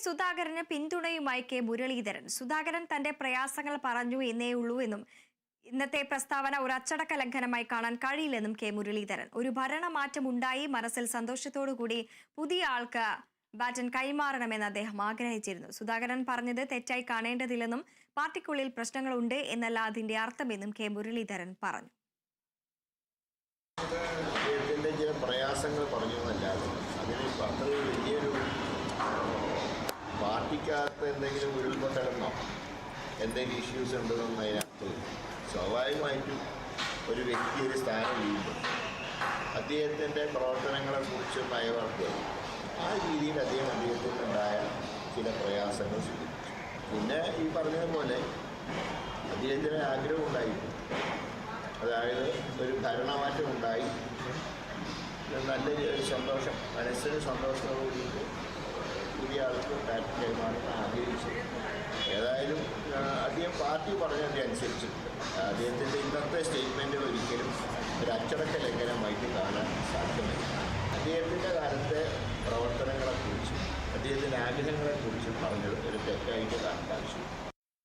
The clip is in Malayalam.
സുധാകരന് പിന്തുണയുമായി കെ മുരളീധരൻ. സുധാകരൻ തന്റെ പ്രയാസങ്ങൾ പറഞ്ഞു എന്നേയുള്ളൂ എന്നും ഇന്നത്തെ പ്രസ്താവന ഒരു അച്ചടക്ക ലംഘനമായി കാണാൻ കഴിയില്ലെന്നും കെ മുരളീധരൻ. ഒരു ഭരണമാറ്റം ഉണ്ടായി മനസ്സിൽ സന്തോഷത്തോടുകൂടി പുതിയ ആൾക്ക് ബാറ്റൺ കൈമാറണമെന്ന് അദ്ദേഹം ആഗ്രഹിച്ചിരുന്നു. സുധാകരൻ പറഞ്ഞത് തെറ്റായി കാണേണ്ടതില്ലെന്നും പാർട്ടിക്കുള്ളിൽ പ്രശ്നങ്ങളുണ്ട് എന്നല്ല അതിന്റെ അർത്ഥമെന്നും കെ മുരളീധരൻ പറഞ്ഞു. ചില പ്രയാസങ്ങൾ പറഞ്ഞു എന്നല്ലാതെ അതിന് അത്ര വലിയൊരു പാർട്ടിക്കകത്ത് എന്തെങ്കിലും ഉരുൾപൊട്ടലെന്നോ എന്തെങ്കിലും ഇഷ്യൂസ് ഉണ്ടെന്നൊന്നും അതിനകത്ത് സ്വാഭാവികമായിട്ടും ഒരു വ്യക്തി ഒരു സ്ഥാനം വീഴുമ്പോൾ അദ്ദേഹത്തിൻ്റെ പ്രവർത്തനങ്ങളെക്കുറിച്ച് നയവർക്ക് ആ രീതിയിൽ അദ്ദേഹത്തിനുണ്ടായ ചില പ്രയാസങ്ങൾ സൂചിപ്പിച്ചു. പിന്നെ ഈ പറഞ്ഞതുപോലെ അദ്ദേഹത്തിന് ആഗ്രഹമുണ്ടായിരുന്നു, അതായത് ഒരു ഭരണമാറ്റം ഉണ്ടായി നല്ലൊരു സന്തോഷം, മനസ്സിന് സന്തോഷത്തോടുകൂടിയിട്ട് പുതിയ ആൾക്ക് ബാറ്റൺ കൈമാറാൻ ആഗ്രഹിച്ചു. ഏതായാലും അദ്ദേഹം പാർട്ടി പറഞ്ഞതിൻ്റെ അനുസരിച്ചിട്ടുണ്ട്. അദ്ദേഹത്തിൻ്റെ ഇന്നത്തെ സ്റ്റേറ്റ്മെൻറ്റുകൾ ഒരിക്കലും ഒരു അച്ചടക്ക ലംഘനമായിട്ട് കാണാൻ സാധ്യമല്ല. അദ്ദേഹത്തിൻ്റെ കാലത്തെ പ്രവർത്തനങ്ങളെക്കുറിച്ചും അദ്ദേഹത്തിൻ്റെ ആഗ്രഹങ്ങളെക്കുറിച്ചും പറഞ്ഞത് ഒരു തെറ്റായിട്ട് കാണേണ്ട ആവശ്യമില്ല.